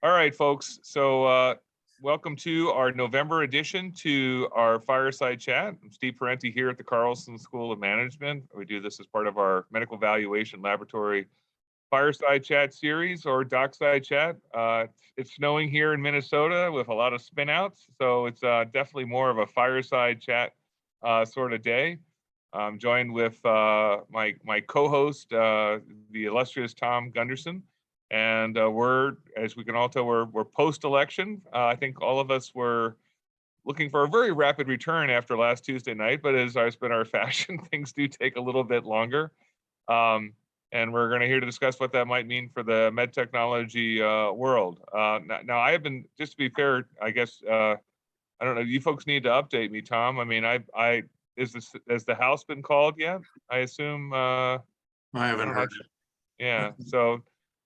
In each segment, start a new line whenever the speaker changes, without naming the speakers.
All right, folks. So welcome to our November edition to our fireside chat. I'm Steve Parenti here at the Carlson School of Management. We do this as part of our Medical Valuation Laboratory fireside chat series or dockside chat. It's snowing here in Minnesota with a lot of spin outs. So it's definitely more of a fireside chat sort of day. I'm joined with my co-host, the illustrious Tom Gunderson. And we're, as we can all tell, we're post-election. I think all of us were looking for a very rapid return after last Tuesday night, but as has been our fashion, things do take a little bit longer. And we're going to here to discuss what that might mean for the med technology world. Now, I have been, just to be fair, I guess, I don't know, you folks need to update me, Tom. I mean, has the House been called yet? I assume.
I haven't heard it.
Yeah, so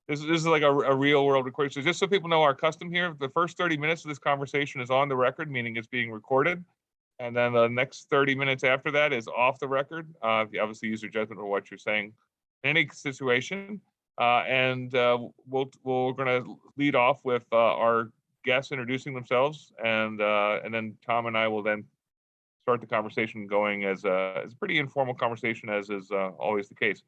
this is like a real world recording. So just so people know our custom here, the first 30 minutes of this conversation is on the record, meaning it's being recorded. And then the next 30 minutes after that is off the record. You obviously use your judgment for what you're saying in any situation. We're going to lead off with our guests introducing themselves. And then Tom and I will then start the conversation going as a pretty informal conversation, as is always the case.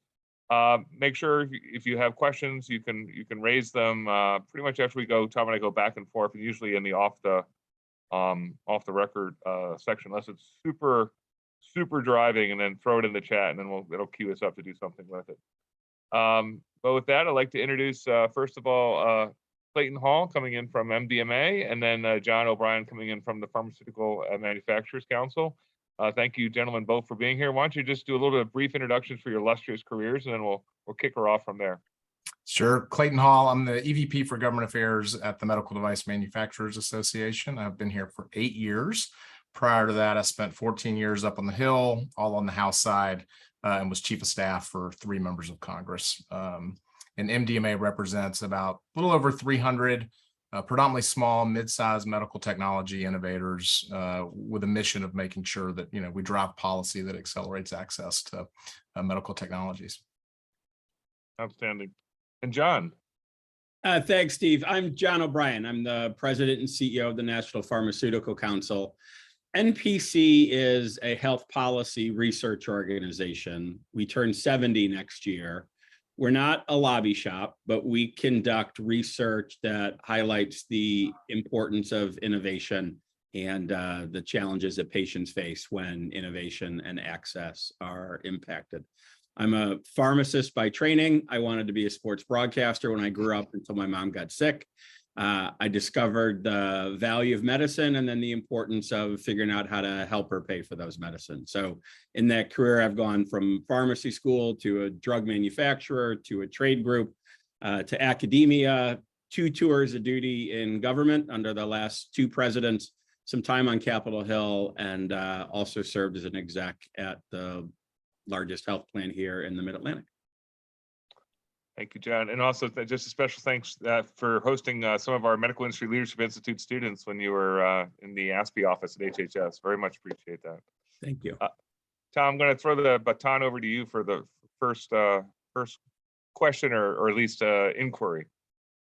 Make sure if you have questions, you can raise them pretty much after we go. Tom and I go back and forth, and usually in the off the record section, unless it's super driving, and then throw it in the chat, and then it'll cue us up to do something with it. But with that, I'd like to introduce first of all Clayton Hall coming in from MDMA, and then John O'Brien coming in from the Pharmaceutical Manufacturers Council. Thank you, gentlemen, both for being here. Why don't you just do a little bit of brief introductions for your illustrious careers, and then we'll kick her off from there.
Sure. Clayton Hall. I'm the EVP for Government Affairs at the Medical Device Manufacturers Association. I've been here for 8 years. Prior to that, I spent 14 years up on the Hill, all on the House side, and was Chief of Staff for 3 members of Congress. And MDMA represents about a little over 300 predominantly small, mid-sized medical technology innovators with a mission of making sure that we drive policy that accelerates access to medical technologies.
Outstanding. And John.
Thanks, Steve. I'm John O'Brien. I'm the president and CEO of the National Pharmaceutical Council. NPC is a health policy research organization. We turn 70 next year. We're not a lobby shop, but we conduct research that highlights the importance of innovation and the challenges that patients face when innovation and access are impacted. I'm a pharmacist by training. I wanted to be a sports broadcaster when I grew up until my mom got sick. I discovered the value of medicine and then the importance of figuring out how to help her pay for those medicines. So in that career, I've gone from pharmacy school to a drug manufacturer, to a trade group, to academia, 2 tours of duty in government under the last 2 presidents, some time on Capitol Hill, and also served as an exec at the largest health plan here in the Mid-Atlantic.
Thank you, John. And also just a special thanks for hosting some of our Medical Industry Leadership Institute students when you were in the ASPE office at HHS. Very much appreciate that.
Thank you.
Tom, I'm going to throw the baton over to you for the first question or at least inquiry.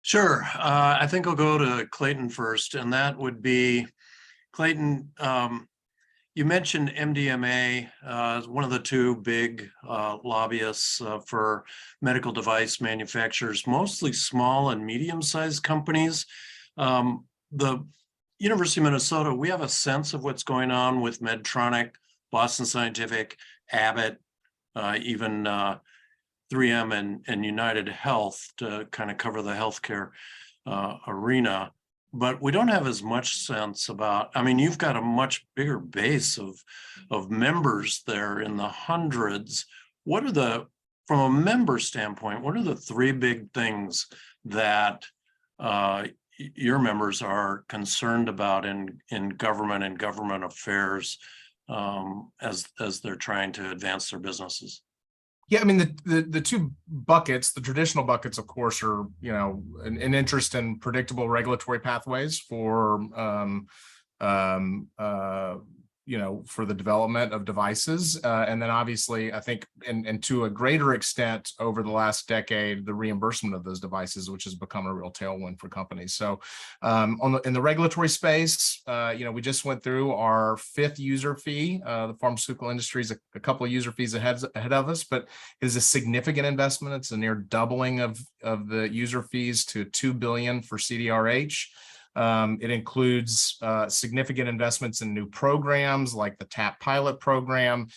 Sure. I think I'll go to Clayton first, and that would be, Clayton, you mentioned MDMA, one of the 2 big lobbyists for medical device manufacturers, mostly small and medium-sized companies. The University of Minnesota, we have a sense of what's going on with Medtronic, Boston Scientific, Abbott, even 3M and United Health to kind of cover the healthcare arena. But we don't have as much sense about, I mean, you've got a much bigger base of members there in the hundreds. What are from a member standpoint, what are the 3 big things that your members are concerned about in government and government affairs as they're trying to advance their businesses?
Yeah, I mean, the 2 buckets, the traditional buckets, of course, are, an interest in predictable regulatory pathways for for the development of devices. And then obviously, I think, and to a greater extent over the last decade, the reimbursement of those devices, which has become a real tailwind for companies. So in the regulatory space, we just went through our 5th user fee. The pharmaceutical industry is a couple of user fees ahead of us, but it is a significant investment. It's a near doubling of the user fees to $2 billion for CDRH. It includes significant investments in new programs like the TAP pilot program.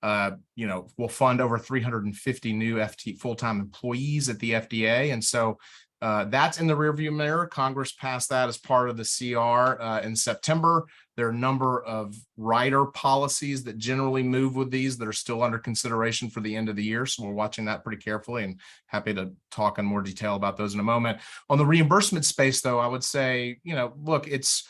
We'll fund over 350 new full-time employees at the FDA. And so that's in the rearview mirror. Congress passed that as part of the CR in September. There are a number of rider policies that generally move with these that are still under consideration for the end of the year. So we're watching that pretty carefully and happy to talk in more detail about those in a moment. On the reimbursement space, though, I would say, look, it's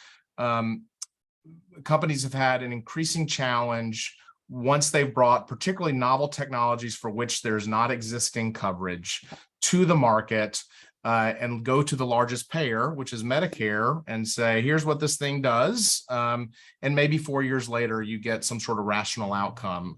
companies have had an increasing challenge once they've brought particularly novel technologies for which there's not existing coverage to the market. And go to the largest payer, which is Medicare, and say, here's what this thing does. And maybe 4 years later, you get some sort of rational outcome,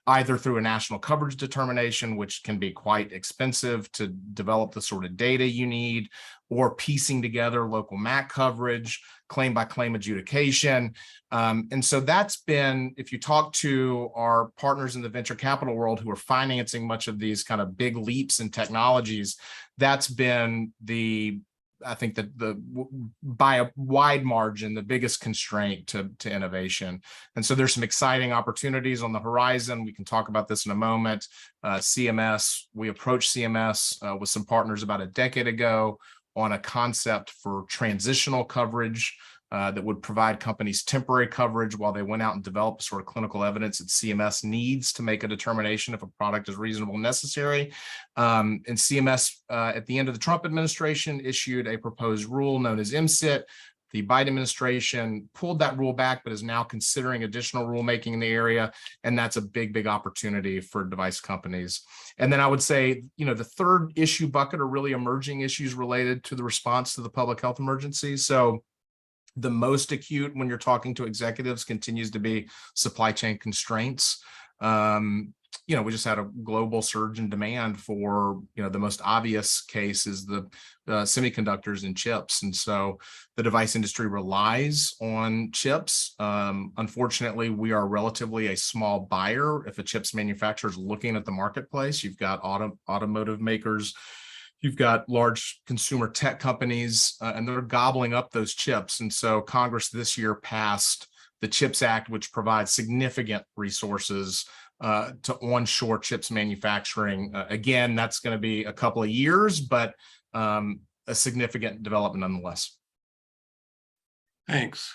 either through a national coverage determination, which can be quite expensive to develop the sort of data you need, or piecing together local MAC coverage, claim by claim adjudication. And so that's been, if you talk to our partners in the venture capital world who are financing much of these kind of big leaps in technologies, that's been I think by a wide margin, the biggest constraint to innovation. And so there's some exciting opportunities on the horizon. We can talk about this in a moment. CMS, we approached CMS with some partners about a decade ago on a concept for transitional coverage that would provide companies temporary coverage while they went out and developed sort of clinical evidence that CMS needs to make a determination if a product is reasonable and necessary. And CMS, at the end of the Trump administration, issued a proposed rule known as MCIT. The Biden administration pulled that rule back, but is now considering additional rulemaking in the area. And that's a big, big opportunity for device companies. And then I would say, the third issue bucket are really emerging issues related to the response to the public health emergency. So the most acute when you're talking to executives continues to be supply chain constraints. We just had a global surge in demand for, the most obvious case is the semiconductors and chips. And so the device industry relies on chips. Unfortunately, we are relatively a small buyer. If a chips manufacturer is looking at the marketplace, you've got automotive makers, you've got large consumer tech companies, and they're gobbling up those chips. And so Congress this year passed the CHIPS Act, which provides significant resources to onshore chips manufacturing. Again, that's going to be a couple of years, but a significant development nonetheless.
Thanks.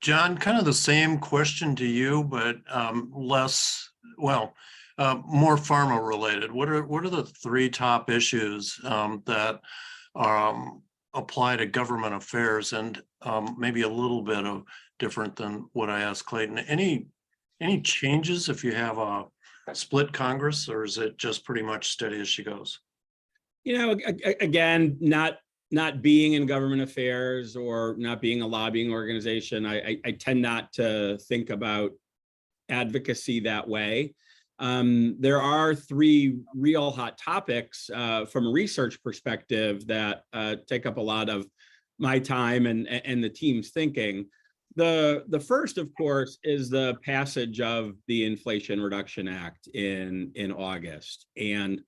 John, kind of the same question to you, but more pharma related. What are the 3 top issues that apply to government affairs, and maybe a little bit of different than what I asked Clayton? Any changes if you have a split Congress, or is it just pretty much steady as she goes?
Again, not being in government affairs or not being a lobbying organization, I tend not to think about advocacy that way. There are 3 real hot topics from a research perspective that take up a lot of my time and the team's thinking. The first, of course, is the passage of the Inflation Reduction Act in August. And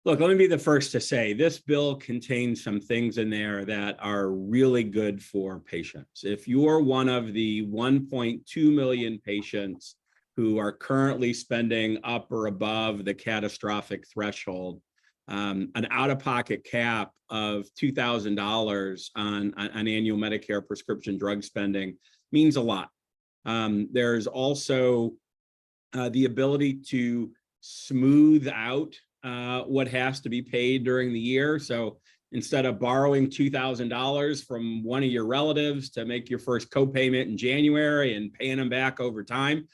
look, let me be the first to say this bill contains some things in there that are really good for patients. If you're one of the 1.2 million patients who are currently spending up or above the catastrophic threshold, an out-of-pocket cap of $2,000 on annual Medicare prescription drug spending means a lot. There's also the ability to smooth out what has to be paid during the year. So instead of borrowing $2,000 from one of your relatives to make your first copayment in January and paying them back over time,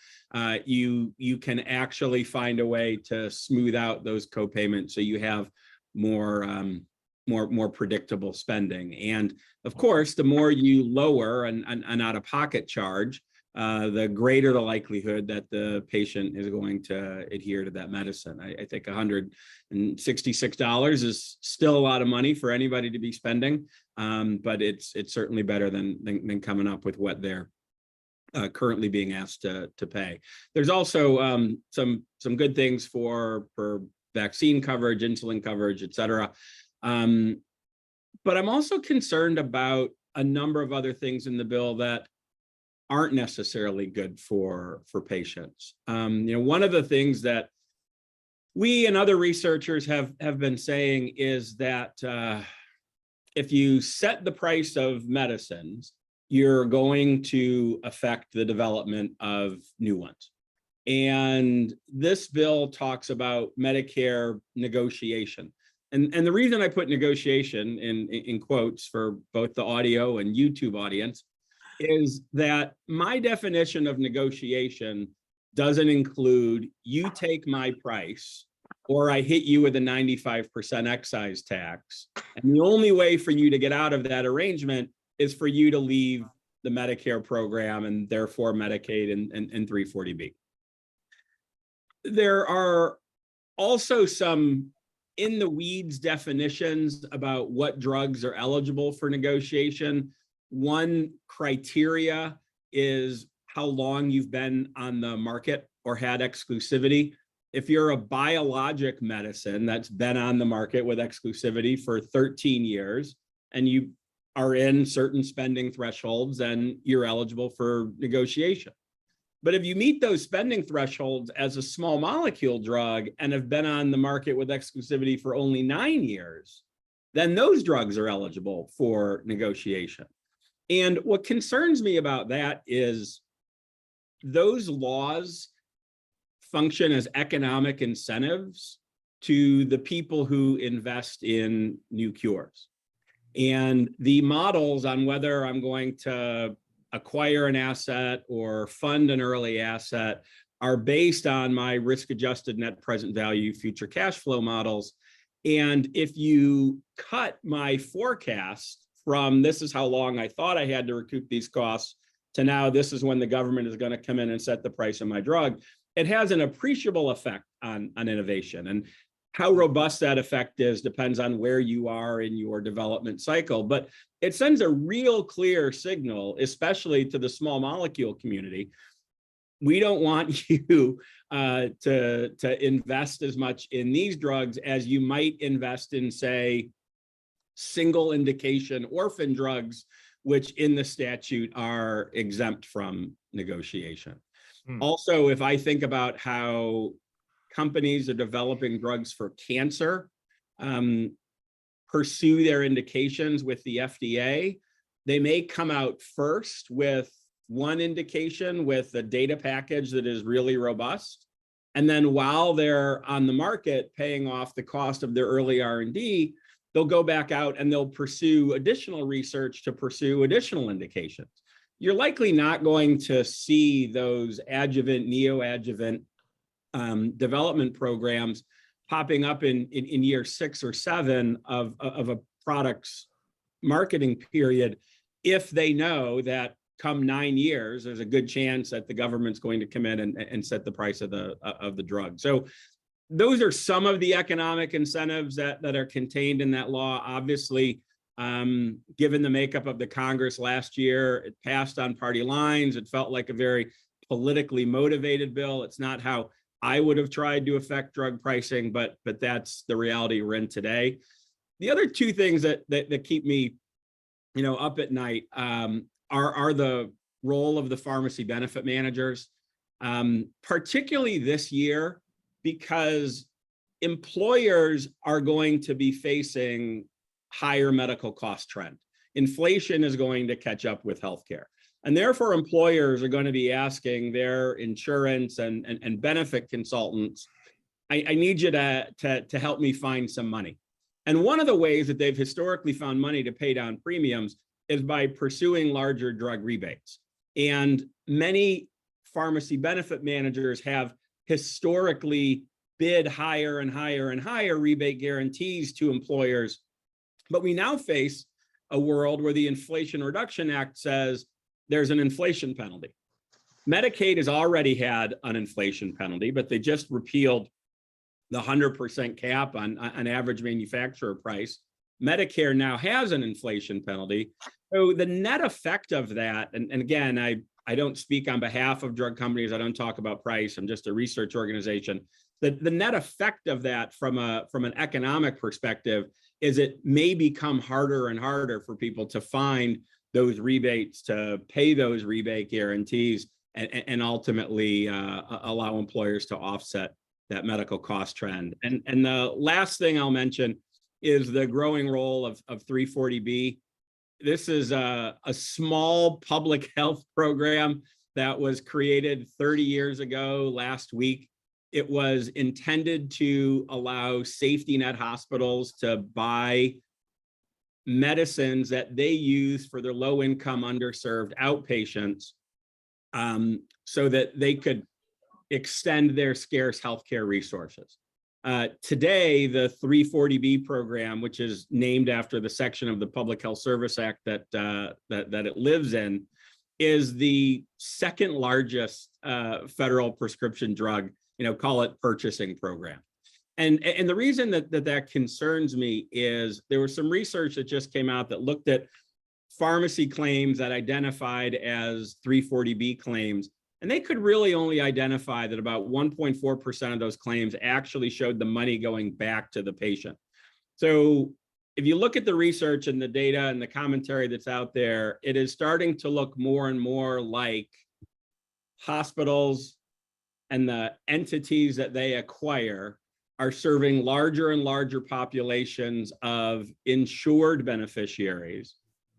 you can actually find a way to smooth out those copayments so you have more predictable spending. And of course, the more you lower an out-of-pocket charge, the greater the likelihood that the patient is going to adhere to that medicine. I think $166 is still a lot of money for anybody to be spending, but it's certainly better than coming up with what they're currently being asked to pay. There's also some good things for vaccine coverage, insulin coverage, et cetera. But I'm also concerned about a number of other things in the bill that aren't necessarily good for patients. One of the things that we and other researchers have been saying is that if you set the price of medicines, you're going to affect the development of new ones. And this bill talks about Medicare negotiation. And the reason I put negotiation in quotes for both the audio and YouTube audience is that my definition of negotiation doesn't include you take my price or I hit you with a 95% excise tax. And the only way for you to get out of that arrangement is for you to leave the Medicare program and therefore Medicaid and 340B. There are also some in the weeds definitions about what drugs are eligible for negotiation. One criteria is how long you've been on the market or had exclusivity. If you're a biologic medicine that's been on the market with exclusivity for 13 years and you are in certain spending thresholds, then you're eligible for negotiation. But if you meet those spending thresholds as a small molecule drug and have been on the market with exclusivity for only 9 years, then those drugs are eligible for negotiation. And what concerns me about that is those laws function as economic incentives to the people who invest in new cures. And the models on whether I'm going to acquire an asset or fund an early asset are based on my risk-adjusted net present value future cash flow models. And if you cut my forecast from this is how long I thought I had to recoup these costs to now this is when the government is going to come in and set the price of my drug, it has an appreciable effect on innovation. And how robust that effect is depends on where you are in your development cycle. But it sends a real clear signal, especially to the small molecule community. We don't want you to invest as much in these drugs as you might invest in, say, single indication orphan drugs, which in the statute are exempt from negotiation. Also, if I think about how companies are developing drugs for cancer, pursue their indications with the FDA, they may come out first with one indication with a data package that is really robust. And then while they're on the market paying off the cost of their early R&D, they'll go back out and they'll pursue additional research to pursue additional indications. You're likely not going to see those adjuvant, neoadjuvant development programs popping up in year 6 or 7 of a product's marketing period if they know that come 9 years, there's a good chance that the government's going to come in and set the price of the drug. So those are some of the economic incentives that are contained in that law. Obviously, given the makeup of the Congress last year, it passed on party lines. It felt like a very politically motivated bill. It's not how I would have tried to affect drug pricing, but that's the reality we're in today. The other two things that keep me, up at night are the role of the pharmacy benefit managers, particularly this year, because employers are going to be facing higher medical cost trend. Inflation is going to catch up with healthcare. And therefore, employers are going to be asking their insurance and benefit consultants, I need you to help me find some money. And one of the ways that they've historically found money to pay down premiums is by pursuing larger drug rebates. And many pharmacy benefit managers have historically bid higher and higher and higher rebate guarantees to employers. But we now face a world where the Inflation Reduction Act says there's an inflation penalty. Medicaid has already had an inflation penalty, but they just repealed the 100% cap on average manufacturer price. Medicare now has an inflation penalty. So the net effect of that, and again, I don't speak on behalf of drug companies. I don't talk about price. I'm just a research organization. The net effect of that from an economic perspective is it may become harder and harder for people to find those rebates, to pay those rebate guarantees, and ultimately allow employers to offset that medical cost trend. And the last thing I'll mention is the growing role of 340B. This is a small public health program that was created 30 years ago last week. It was intended to allow safety net hospitals to buy medicines that they use for their low-income, underserved outpatients, so that they could extend their scarce healthcare resources. Today, the 340B program, which is named after the section of the Public Health Service Act that it lives in, is the second largest federal prescription drug, call it purchasing program. And the reason that concerns me is there was some research that just came out that looked at pharmacy claims that identified as 340B claims, and they could really only identify that about 1.4% of those claims actually showed the money going back to the patient. So if you look at the research and the data and the commentary that's out there, it is starting to look more and more like hospitals and the entities that they acquire are serving larger and larger populations of insured beneficiaries.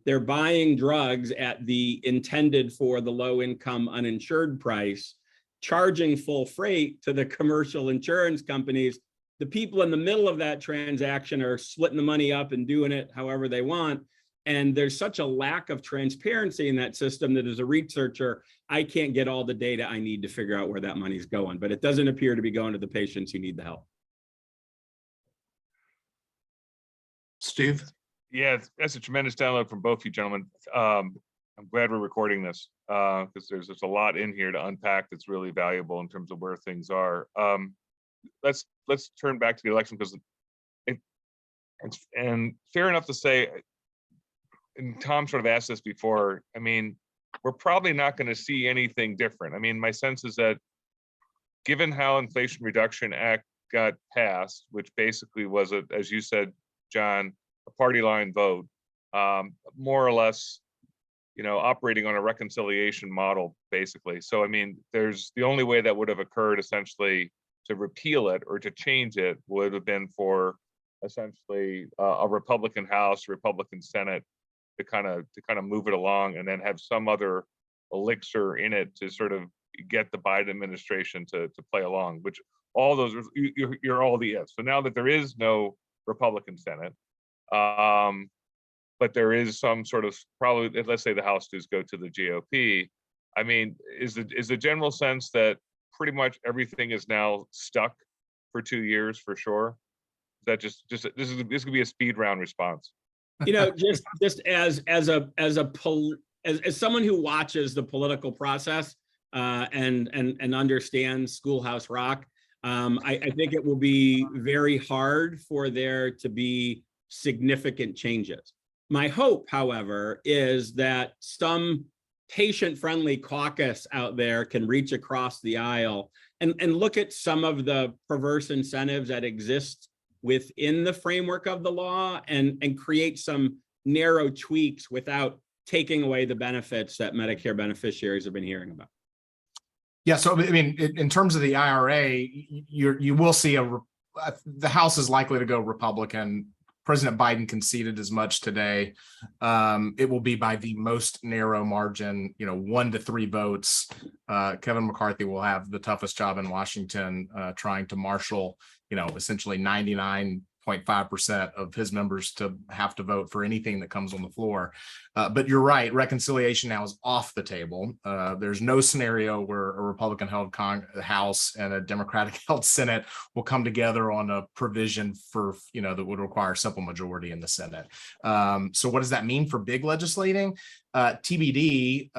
They're buying drugs at the intended for the low income uninsured price, charging full freight to the commercial insurance companies. The people in the middle of that transaction are splitting the money up and doing it however they want. And there's such a lack of transparency in that system that as a researcher, I can't get all the data I need to figure out where that money's going, but it doesn't appear to be going to the patients who need the help.
Steve?
Yeah, that's a tremendous download from both you gentlemen. I'm glad we're recording this because there's a lot in here to unpack that's really valuable in terms of where things are. Let's turn back to the election because and fair enough to say, and Tom sort of asked this before, I mean, we're probably not going to see anything different. I mean, my sense is that given how Inflation Reduction Act got passed, which basically was, as you said, John, a party line vote, more or less, operating on a reconciliation model, basically. So, I mean, there's the only way that would have occurred essentially to repeal it or to change it would have been for essentially a Republican House, Republican Senate to kind of move it along and then have some other elixir in it to sort of get the Biden administration to play along, which all those, you're all the ifs. So now that there is no Republican Senate, but there is some sort of probably, let's say the House does go to the GOP. I mean, is the general sense that pretty much everything is now stuck for 2 years for sure? Is that just this could be a speed round response?
Just as someone who watches the political process and understands Schoolhouse Rock, I think it will be very hard for there to be significant changes. My hope, however, is that some patient-friendly caucus out there can reach across the aisle and look at some of the perverse incentives that exist within the framework of the law and create some narrow tweaks without taking away the benefits that Medicare beneficiaries have been hearing about.
Yeah, so I mean, in terms of the IRA, you will see the House is likely to go Republican. President Biden conceded as much today. It will be by the most narrow margin, 1 to 3 votes. Kevin McCarthy will have the toughest job in Washington, trying to marshal, essentially 99.5% of his members to have to vote for anything that comes on the floor. But you're right, reconciliation now is off the table. There's no scenario where a Republican-held House and a Democratic-held Senate will come together on a provision for, that would require a simple majority in the Senate. So what does that mean for big legislating? TBD,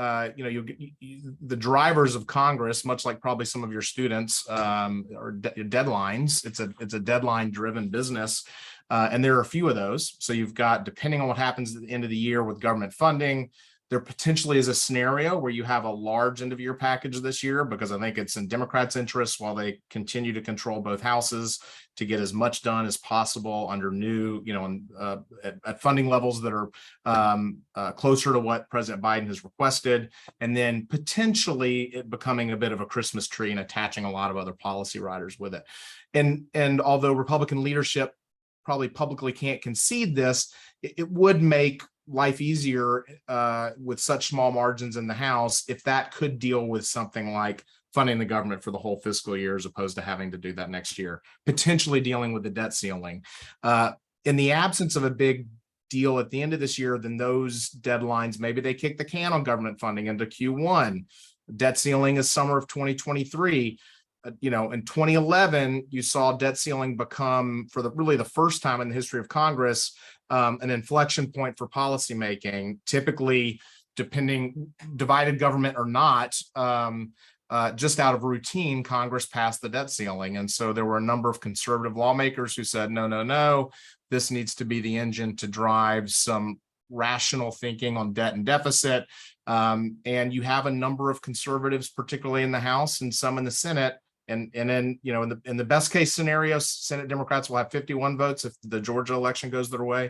the drivers of Congress, much like probably some of your students, are deadlines. It's a deadline driven business. And there are a few of those. So you've got, depending on what happens at the end of the year with government funding, there potentially is a scenario where you have a large end of year package this year, because I think it's in Democrats' interest, while they continue to control both houses, to get as much done as possible under new, at funding levels that are closer to what President Biden has requested, and then potentially it becoming a bit of a Christmas tree and attaching a lot of other policy riders with it. And although Republican leadership probably publicly can't concede this, it would make life easier with such small margins in the House if that could deal with something like funding the government for the whole fiscal year, as opposed to having to do that next year, potentially dealing with the debt ceiling. In the absence of a big deal at the end of this year, then those deadlines, maybe they kick the can on government funding into Q1. Debt ceiling is summer of 2023. In 2011, you saw debt ceiling become, for really the first time in the history of Congress, an inflection point for policymaking. Typically, divided government or not, just out of routine, Congress passed the debt ceiling. And so there were a number of conservative lawmakers who said, no, this needs to be the engine to drive some rational thinking on debt and deficit. And you have a number of conservatives, particularly in the House and some in the Senate. And then, in the best case scenario, Senate Democrats will have 51 votes if the Georgia election goes their way.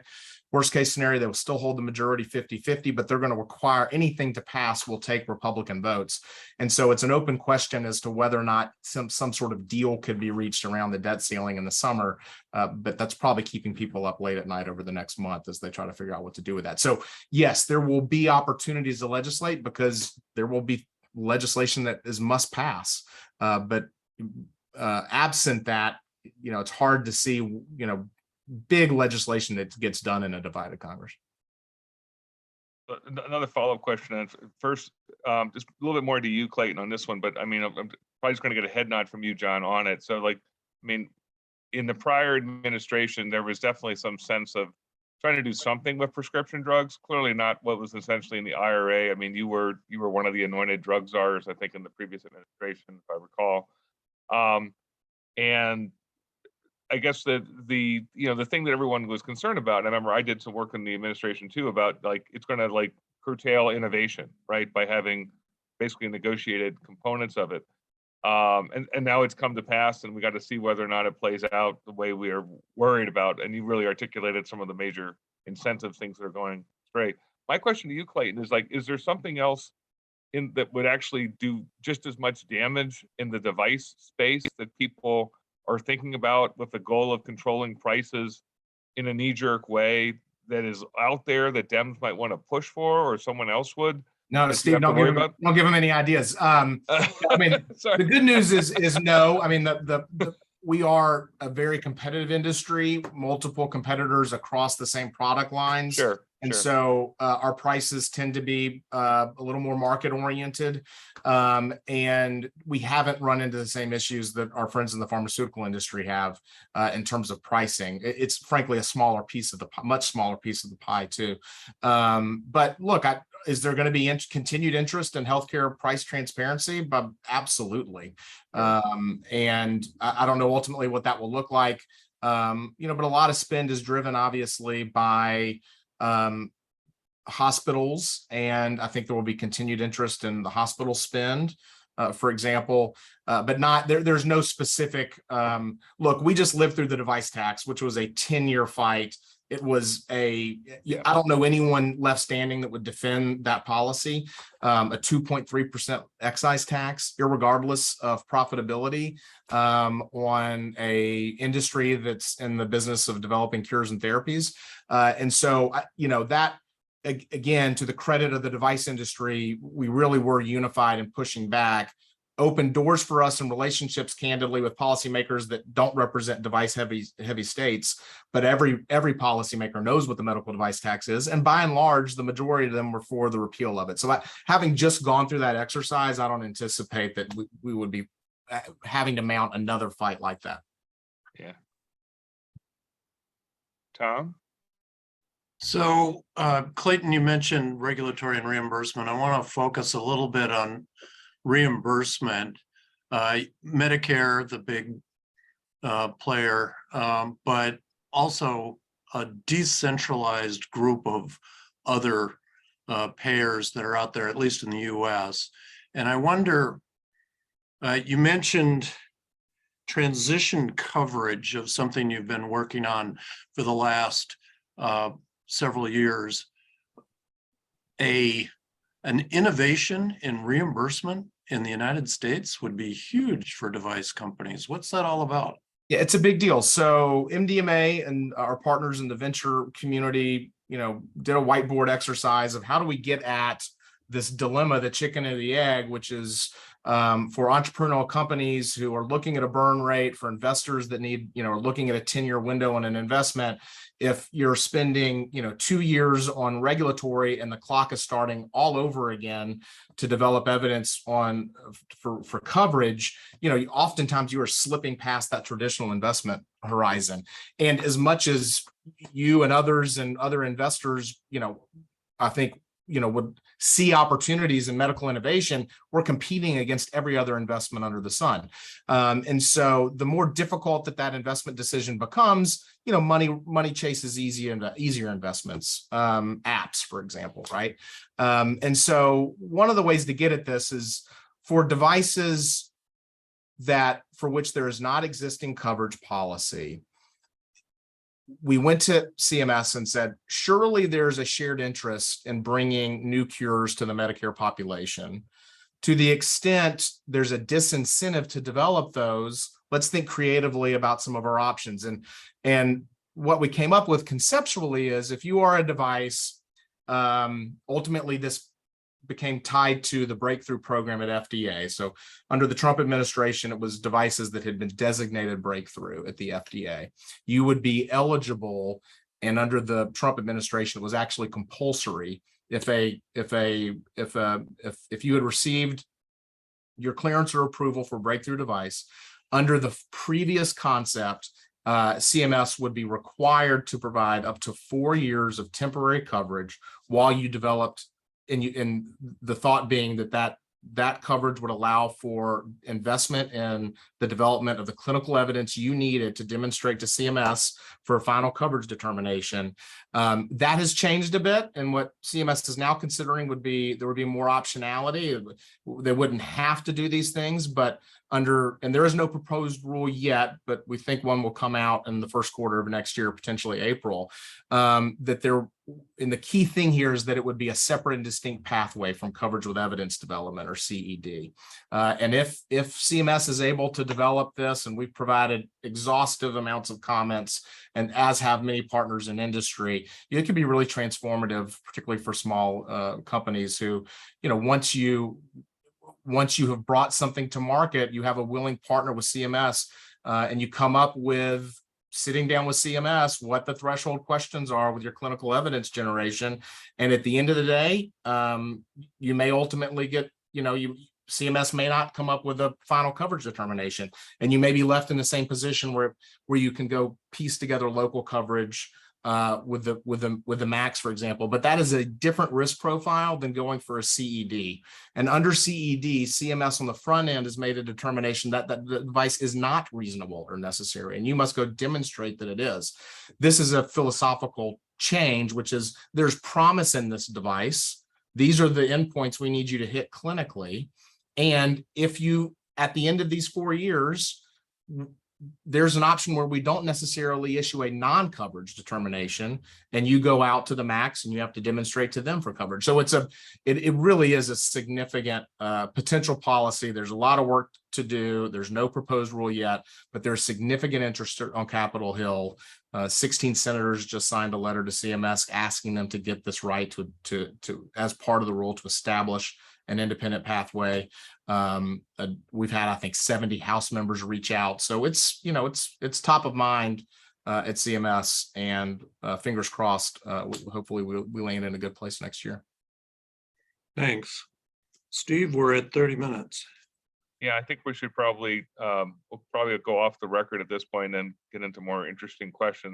Worst case scenario, they will still hold the majority 50-50, but they're going to require anything to pass will take Republican votes. And so it's an open question as to whether or not some sort of deal could be reached around the debt ceiling in the summer. But that's probably keeping people up late at night over the next month as they try to figure out what to do with that. So yes, there will be opportunities to legislate, because there will be legislation that is must pass. But absent that, it's hard to see, big legislation that gets done in a divided Congress.
Another follow-up question. And first, just a little bit more to you, Clayton, on this one. But I'm probably just going to get a head nod from you, John, on it. So, in the prior administration, there was definitely some sense of trying to do something with prescription drugs. Clearly not what was essentially in the IRA. You were one of the anointed drug czars, I think, in the previous administration, if I recall. And I guess the thing that everyone was concerned about, and I remember I did some work in the administration too, about it's going to curtail innovation, right, by having basically negotiated components of it. And now it's come to pass, and we got to see whether or not it plays out the way we are worried about. And you really articulated some of the major incentive things that are going straight. My question to you, Clayton, is there something else that would actually do just as much damage in the device space that people are thinking about, with the goal of controlling prices in a knee-jerk way, that is out there that Dems might want to push for, or someone else would?
No, Steve, don't give him any ideas. The good news is no. We are a very competitive industry, multiple competitors across the same product lines.
Sure.
And so our prices tend to be a little more market oriented. And we haven't run into the same issues that our friends in the pharmaceutical industry have in terms of pricing. It's frankly a much smaller piece of the pie too. But look, is there going to be continued interest in healthcare price transparency? But absolutely. And I don't know ultimately what that will look like. But a lot of spend is driven obviously by hospitals, and I think there will be continued interest in the hospital spend, for example, but not there's no specific look. We just lived through the device tax, which was a 10-year fight. It was I don't know anyone left standing that would defend that policy. A 2.3% excise tax, irregardless of profitability, on a industry that's in the business of developing cures and therapies. And so, that, again, to the credit of the device industry, we really were unified in pushing back. Open doors for us in relationships, candidly, with policymakers that don't represent device heavy states, but every policymaker knows what the medical device tax is, and by and large, the majority of them were for the repeal of it. So, having just gone through that exercise, I don't anticipate that we would be having to mount another fight like that.
Yeah. Tom?
So Clayton, you mentioned regulatory and reimbursement. I want to focus a little bit on reimbursement. Medicare, the big player, but also a decentralized group of other payers that are out there, at least in the US. And I wonder, you mentioned transition coverage of something you've been working on for the last several years. An innovation in reimbursement in the United States would be huge for device companies. What's that all about?
Yeah, it's a big deal. So MDMA and our partners in the venture community, did a whiteboard exercise of how do we get at this dilemma, the chicken and the egg, which is for entrepreneurial companies who are looking at a burn rate, for investors that need, are looking at a 10-year window on an investment. If you're spending, 2 years on regulatory and the clock is starting all over again to develop evidence for coverage, oftentimes you are slipping past that traditional investment horizon. And as much as you and others and other investors, I think, would see opportunities in medical innovation, we're competing against every other investment under the sun. And so the more difficult that investment decision becomes, money chases easier investments, apps, for example, right? And so one of the ways to get at this is for devices for which there is not existing coverage policy. We went to CMS and said, surely there's a shared interest in bringing new cures to the Medicare population. To the extent there's a disincentive to develop those, let's think creatively about some of our options. And what we came up with conceptually is if you are a device, ultimately this became tied to the breakthrough program at FDA. So under the Trump administration, it was devices that had been designated breakthrough at the FDA. You would be eligible, and under the Trump administration, it was actually compulsory if you had received your clearance or approval for breakthrough device under the previous concept, CMS would be required to provide up to 4 years of temporary coverage while you developed. And the thought being that coverage would allow for investment in the development of the clinical evidence you needed to demonstrate to CMS for a final coverage determination. That has changed a bit, and what CMS is now considering there would be more optionality. They wouldn't have to do these things, but and there is no proposed rule yet, but we think one will come out in the first quarter of next year, potentially April. And the key thing here is that it would be a separate and distinct pathway from coverage with evidence development, or CED. And if CMS is able to develop this, and we've provided exhaustive amounts of comments, and as have many partners in industry, it can be really transformative, particularly for small companies who, once you have brought something to market, you have a willing partner with CMS, and you come up with, sitting down with CMS, what the threshold questions are with your clinical evidence generation. And at the end of the day, you may ultimately get, CMS may not come up with a final coverage determination, and you may be left in the same position where you can go piece together local coverage with the max, for example. But that is a different risk profile than going for a CED. And under CED, CMS on the front end has made a determination that the device is not reasonable or necessary, and you must go demonstrate that it is. This is a philosophical change, which is there's promise in this device. These are the endpoints we need you to hit clinically. And if you, at the end of these 4 years, there's an option where we don't necessarily issue a non-coverage determination, and you go out to the max and you have to demonstrate to them for coverage. So it really is a significant potential policy. There's a lot of work to do. There's no proposed rule yet, but there's significant interest on Capitol Hill. 16 senators just signed a letter to CMS asking them to get this right to as part of the rule to establish an independent pathway. We've had, I think, 70 House members reach out. So it's top of mind at CMS, and fingers crossed, hopefully we land in a good place next year.
Thanks. Steve, we're at 30 minutes.
Yeah, I think we should probably, we'll probably go off the record at this point and get into more interesting questions.